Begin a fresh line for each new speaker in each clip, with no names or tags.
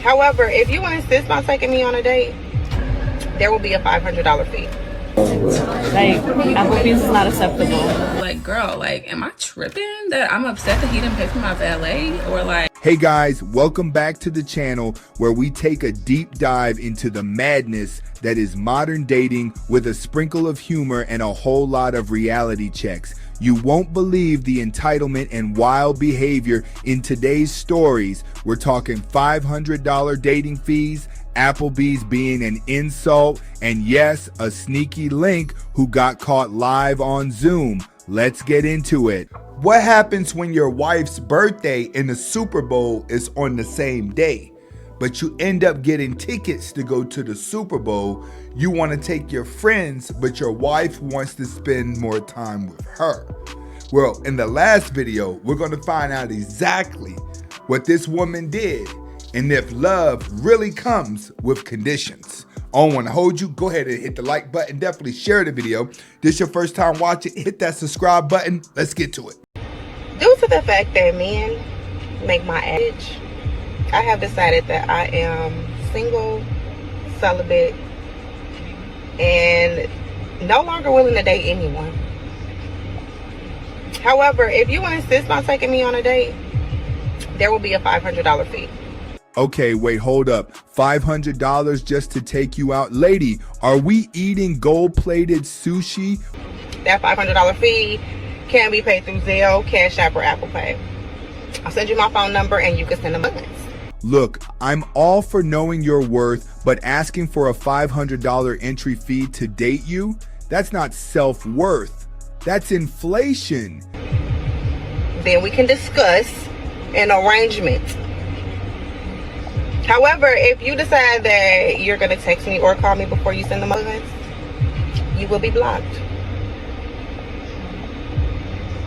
However, if you insist on taking me on a date, there will be a $500 fee.
Like, Applebee's is not acceptable.
Like, girl, like, am I tripping that I'm upset that he didn't pay for my valet? Or like...
Hey guys, welcome back to the channel where we take a deep dive into the madness that is modern dating with a sprinkle of humor and a whole lot of reality checks. You won't believe the entitlement and wild behavior in today's stories. We're talking $500 dating fees, Applebee's being an insult, and yes, a sneaky link who got caught live on Zoom. Let's get into it. What happens when your wife's birthday and the Super Bowl is on the same day, but you end up getting tickets to go to the Super Bowl? You want to take your friends, but your wife wants to spend more time with her. Well, in the last video, we're going to find out exactly what this woman did and if love really comes with conditions. I don't want to hold you. Go ahead and hit the like button. Definitely share the video. This your first time watching, hit that subscribe button. Let's get to it.
Due to the fact that men make my age, I have decided that I am single, celibate, and no longer willing to date anyone. However, if you insist on taking me on a date, there will be a $500 fee.
Okay, wait, hold up. $500 just to take you out? Lady, are we eating gold-plated sushi?
That $500 fee can be paid through Zelle, Cash App, or Apple Pay. I'll send you my phone number and you can send them a link.
Look, I'm all for knowing your worth, but asking for a $500 entry fee to date you? That's not self-worth. That's inflation.
Then we can discuss an arrangement. However, if you decide that you're going to text me or call me before you send the funds, you will be blocked.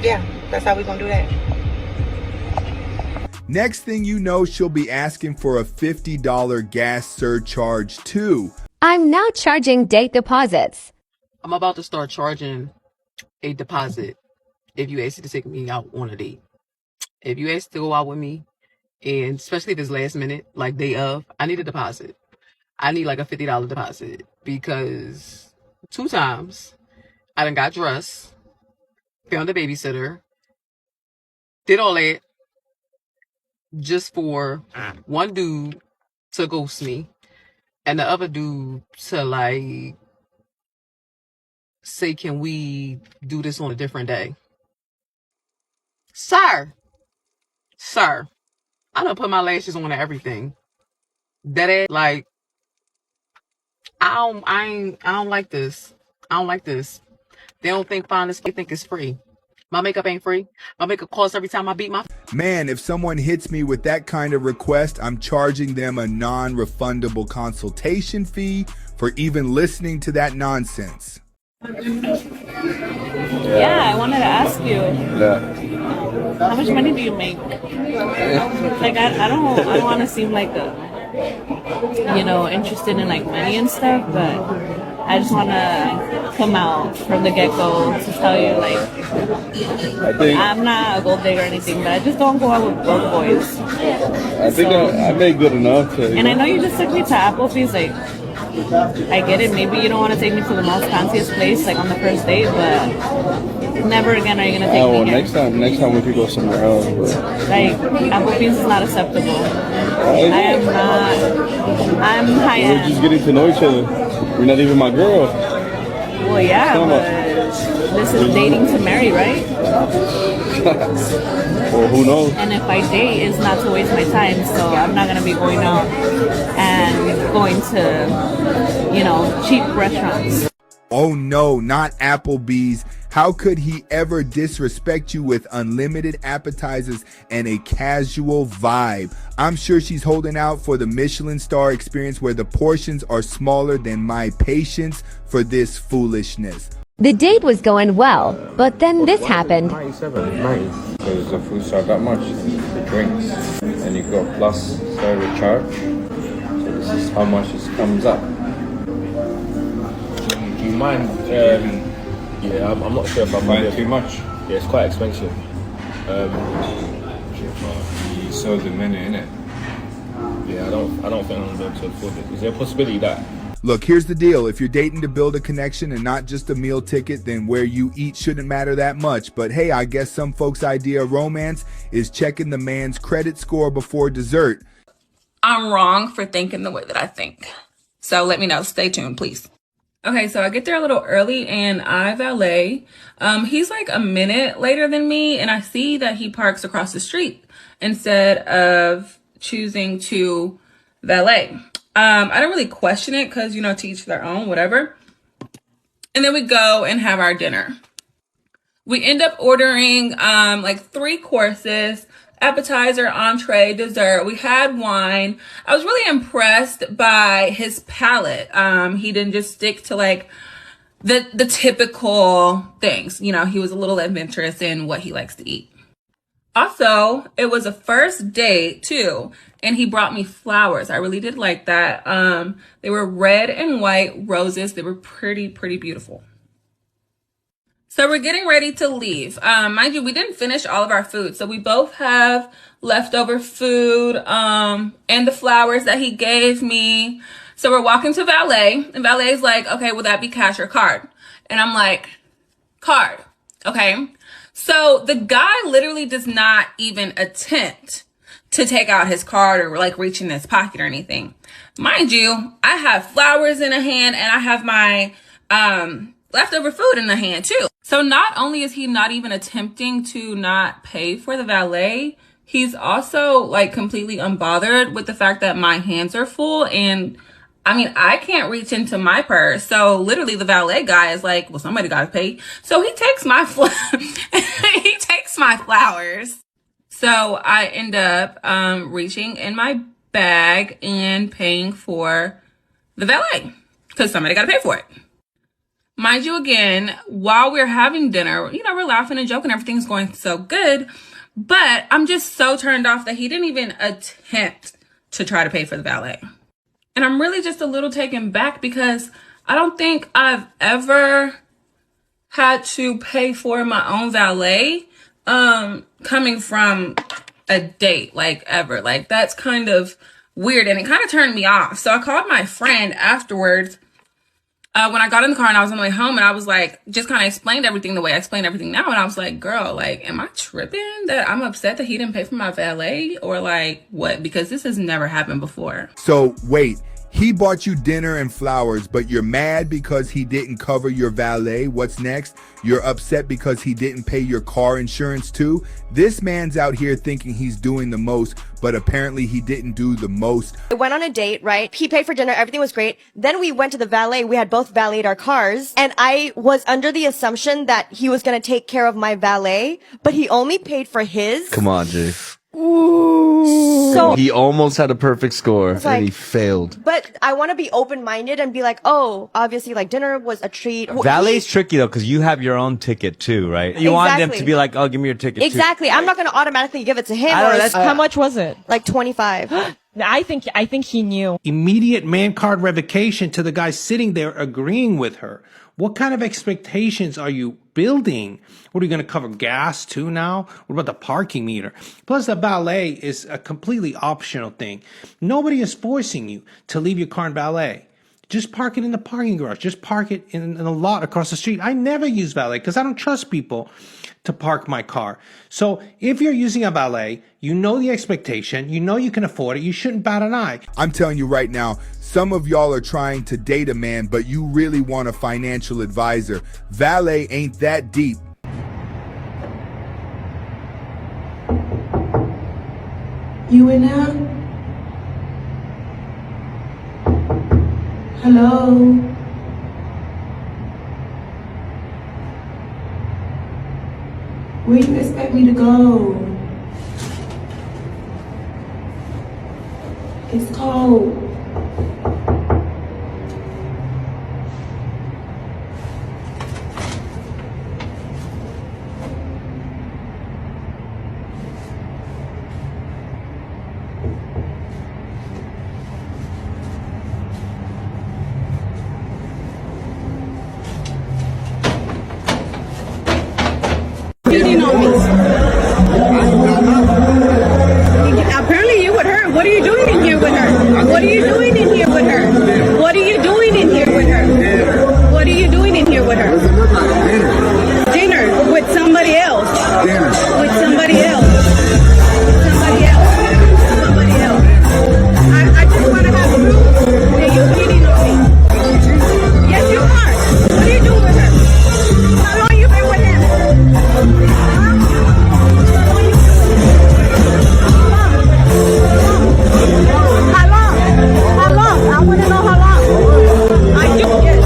Yeah, that's how we're going to do that.
Next thing you know, she'll be asking for a $50 gas surcharge too.
I'm now charging date deposits.
I'm about to start charging a deposit if you ask to take me out on a date. If you ask to go out with me, and especially if it's last minute, like day of, I need a deposit. I need like a $50 deposit because 2 times I done got dressed, found a babysitter, did all that just for one dude to ghost me and the other dude to like say, can we do this on a different day? Sir, I done put my lashes on and everything. That ass, like, I don't like this. I don't like this. They don't think fine as they think it's free. My makeup ain't free. My makeup costs every time I beat my...
Man, if someone hits me with that kind of request, I'm charging them a non-refundable consultation fee for even listening to that nonsense.
Yeah, I wanted to ask you. How much money do you make? Like, I don't want to seem like interested in like money and stuff, but I just want to come out from the get-go to tell you, like, I'm not a gold digger or anything, but I just don't go out with broke boys.
I think I made good enough.
And I know you just took me to Applebee's, like, I get it, maybe you don't want to take me to the most fanciest place, like, on the first date, but never again are you going to take me here.
Next time we could go somewhere else. But...
Like, Applebee's is not acceptable. I'm high-end.
We're just getting to know each other. You're not even my girl.
Well, yeah, but this is dating to marry, right?
Well, who knows?
And if I date, it's not to waste my time, so I'm not going to be going out and going to, cheap restaurants.
Oh no, not Applebee's. How could he ever disrespect you with unlimited appetizers and a casual vibe? I'm sure she's holding out for the Michelin star experience where the portions are smaller than my patience for this foolishness.
The date was going well, but then this happened.
97, 90. Because the food's not that much, the drinks. And you've got plus service charge. So this is how much it comes up. Do you mind? Yeah, I'm not sure if I'm buying too much. Yeah, it's quite expensive. You sold the menu, innit? Yeah, I don't think I'm going to afford it. Is there a possibility that?
Look, here's the deal. If you're dating to build a connection and not just a meal ticket, then where you eat shouldn't matter that much. But hey, I guess some folks' idea of romance is checking the man's credit score before dessert.
I'm wrong for thinking the way that I think. So let me know. Stay tuned, please. Okay, so I get there a little early and I valet. He's like a minute later than me, and I see that he parks across the street instead of choosing to valet. I don't really question it because, to each their own, whatever. And then we go and have our dinner. We end up ordering like 3 courses, appetizer, entree, dessert. We had wine. I was really impressed by his palate. He didn't just stick to like the typical things. He was a little adventurous in what he likes to eat. Also, it was a first date too, and he brought me flowers. I really did like that. They were red and white roses. They were pretty beautiful. So we're getting ready to leave. Mind you, we didn't finish all of our food. So we both have leftover food and the flowers that he gave me. So we're walking to valet, and valet's like, okay, will that be cash or card? And I'm like, card. Okay. So the guy literally does not even attempt to take out his card or like reach in his pocket or anything. Mind you, I have flowers in a hand and I have my leftover food in the hand too. So not only is he not even attempting to not pay for the valet, he's also like completely unbothered with the fact that my hands are full, and I can't reach into my purse. So literally the valet guy is like, well, somebody got to pay. So he takes my he takes my flowers. So I end up reaching in my bag and paying for the valet because somebody got to pay for it. Mind you, again, while we're having dinner, we're laughing and joking. Everything's going so good. But I'm just so turned off that he didn't even attempt to try to pay for the valet. And I'm really just a little taken back because I don't think I've ever had to pay for my own valet coming from a date, like ever. Like that's kind of weird, and it kind of turned me off. So I called my friend afterwards when I got in the car and I was on the way home, and I was like, just kind of explained everything the way I explain everything now. And I was like, girl, like, am I tripping that I'm upset that he didn't pay for my valet, or like what? Because this has never happened before.
So wait, he bought you dinner and flowers, but you're mad because he didn't cover your valet. What's next? You're upset because he didn't pay your car insurance too? This man's out here thinking he's doing the most, but apparently he didn't do the most.
I went on a date, right? He paid for dinner. Everything was great. Then we went to the valet. We had both valeted our cars. And I was under the assumption that he was going to take care of my valet, but he only paid for his.
Come on, Jay.
Ooh. So
he almost had a perfect score and he failed.
But I want to be open-minded and be like, oh, obviously, like dinner was a treat.
Valet's tricky though, because you have your own ticket too, right? You want them to be like, oh, give me your ticket too.
Exactly. I'm not going to automatically give it to him.
How much was it?
Like 25.
I think he knew.
Immediate man card revocation to the guy sitting there agreeing with her. What kind of expectations are you building? What are you going to cover gas too now? What about the parking meter? Plus, the valet is a completely optional thing. Nobody is forcing you to leave your car in valet. Just park it in the parking garage. Just park it in a lot across the street. I never use valet because I don't trust people to park my car. So if you're using a valet, you know the expectation, you know you can afford it, you shouldn't bat an eye.
I'm telling you right now, some of y'all are trying to date a man, but you really want a financial advisor. Valet ain't that deep.
You in there? Hello? Where you expect me to go? It's cold.
Apparently you with her. What are you doing in here with her? What are you doing in here with her? What are you doing in here with her? What are you doing in here with her? Dinner with somebody else. With somebody else. Somebody else. Somebody else. I just want to have proof that you're cheating on me. Yes, you are. What are you doing with her? How long you been with him? How long? How long? I want to know how long. I do. Yes.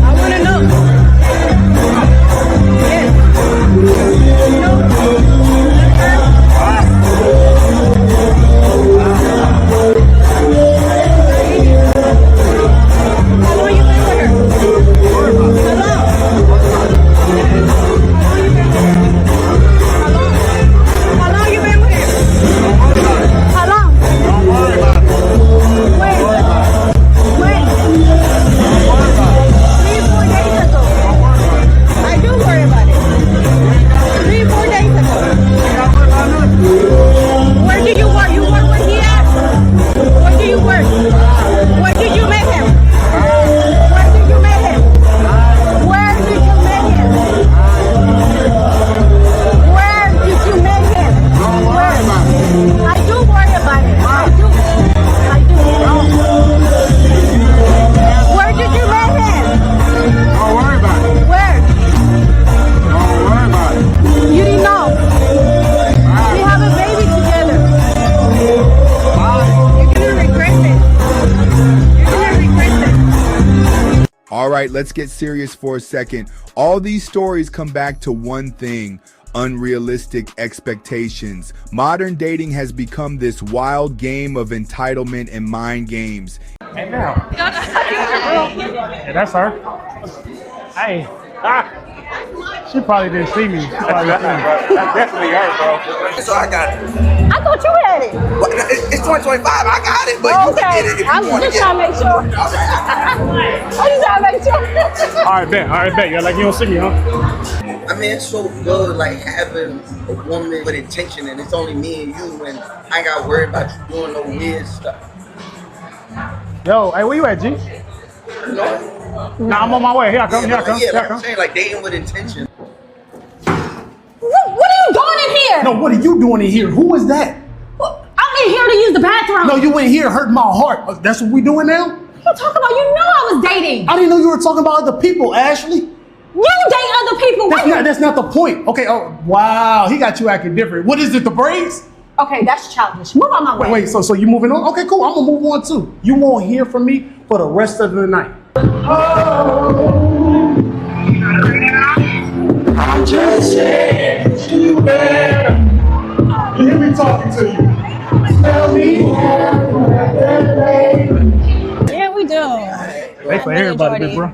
I want to know. Yes. No. How long you been with her? How long? How long you been with him? How long? When? 3-4 days ago. I do worry about it. 3-4 days ago. Where do you work? You work where he at? Where do you work? Where did you meet him? Where did you meet him? Where did you meet him? Where did you meet him? Where? I do worry about it. I do. Where did you meet him?
Don't worry about it.
Where?
Don't worry about it.
You didn't know. We have a baby together. You're gonna regret this. You're gonna regret this.
All right, let's get serious for a second. All these stories come back to one thing: unrealistic expectations. Modern dating has become this wild game of entitlement and mind games.
Hey, now. Yeah, that's her. Hey. She probably didn't see me. That's definitely her, bro.
So I got it.
I thought you had it.
Well, it's 2025. I got it, but you can get it if you want to
just trying to make sure. I'm just trying to make sure.
All right, bet. You're like, you don't see me, huh?
I mean, it's so good, like, having a woman with intention, and it's only me and you, and I ain't got to worry about you doing no weird stuff.
Yo, hey, where you at, G?
No.
Nah, I'm on my way. Here I come.
Yeah, like I'm saying, like, dating with intention.
What are you doing in here?
No, what are you doing in here? Who is that?
I'm in here to use the bathroom.
No, you in here hurting my heart. That's what we doing now?
What you talking about? You know I was dating.
I didn't know you were talking about other people, Ashley.
You date other people.
That's not the point. Okay, oh, wow. He got you acting different. What is it, the braids?
Okay, that's childish. Move on my way.
Wait, so you moving on? Okay, cool. I'm going to move on, too. You won't hear from me for the rest of the night.
I'm just saying you better.
Hear me talking to you.
Tell me.
Yeah, we do.
Hey, for everybody, big bro.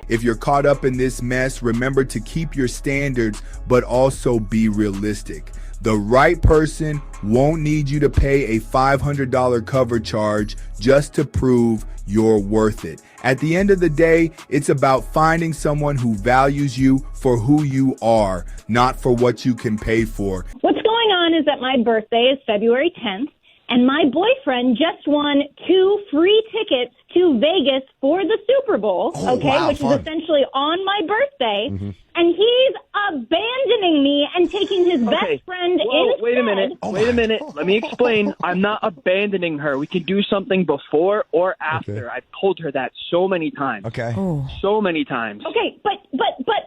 If you're caught up in this mess, remember to keep your standards, but also be realistic. The right person won't need you to pay a $500 cover charge just to prove you're worth it. At the end of the day, it's about finding someone who values you for who you are, not for what you can pay for.
What's going on is that my birthday is February 10th, and my boyfriend just won 2 free tickets to Vegas for the Super Bowl, which is essentially on my birthday.
Mm-hmm.
And he's abandoning me and taking his best friend instead.
Wait a minute. Let me explain. I'm not abandoning her. We can do something before or after. I've told her that so many times.
Okay.
So many times.
Okay, but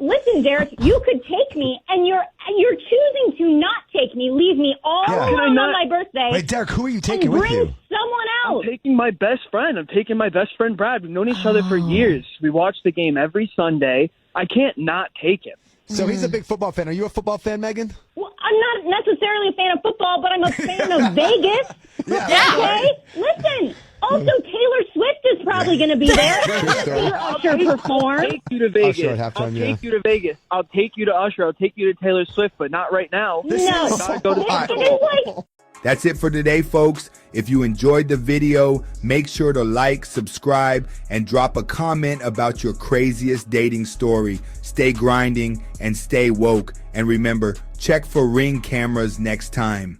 listen, Derek, you could take me, and you're choosing to not take me, leave me all alone on my birthday.
Wait, Derek, who are you taking
and
with
bring
you?
someone else.
I'm taking my best friend. I'm taking my best friend, Brad. We've known each other for years. We watch the game every Sunday. I can't not take him.
So he's a big football fan. Are you a football fan, Megan?
Well, I'm not necessarily a fan of football, but I'm a fan of Vegas. Okay? Listen, also Taylor Swift is probably going to be there. Usher perform.
I'll take you to Vegas.
Usher at halftime,
I'll take you to Vegas. I'll take you to Usher. I'll take you to Taylor Swift, but not right now.
No.
Gotta go to the Super Bowl.
That's it for today, folks. If you enjoyed the video, make sure to like, subscribe, and drop a comment about your craziest dating story. Stay grinding and stay woke. And remember, check for Ring cameras next time.